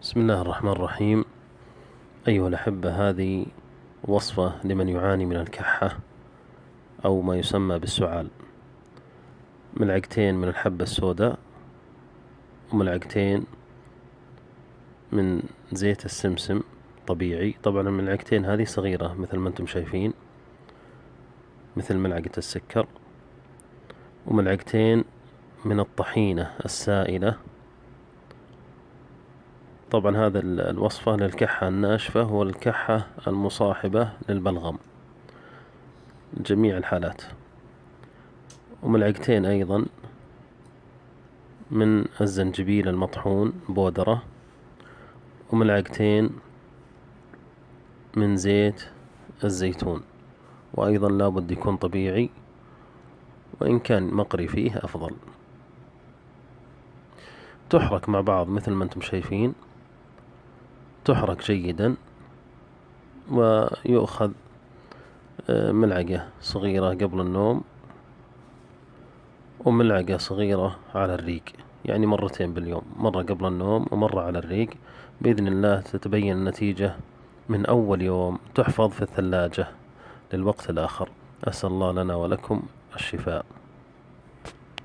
بسم الله الرحمن الرحيم. أيها الأحبة، هذه وصفة لمن يعاني من الكحة أو ما يسمى بالسعال. ملعقتين من الحبة السوداء وملعقتين من زيت السمسم طبيعي. طبعا الملعقتين هذه صغيرة مثل ما انتم شايفين، مثل ملعقة السكر. وملعقتين من الطحينة السائلة. طبعا هذا الوصفة للكحة الناشفة والكحة المصاحبة للبلغم، جميع الحالات. وملعقتين أيضا من الزنجبيل المطحون بودرة، وملعقتين من زيت الزيتون، وأيضا لابد يكون طبيعي، وإن كان مقري فيه أفضل. تحرك مع بعض مثل ما انتم شايفين، تحرك جيدا، ويؤخذ ملعقة صغيرة قبل النوم وملعقة صغيرة على الريق، يعني مرتين باليوم، مرة قبل النوم ومرة على الريق. بإذن الله تتبين النتيجة من أول يوم، تحفظ في الثلاجة للوقت الآخر. أسأل الله لنا ولكم الشفاء.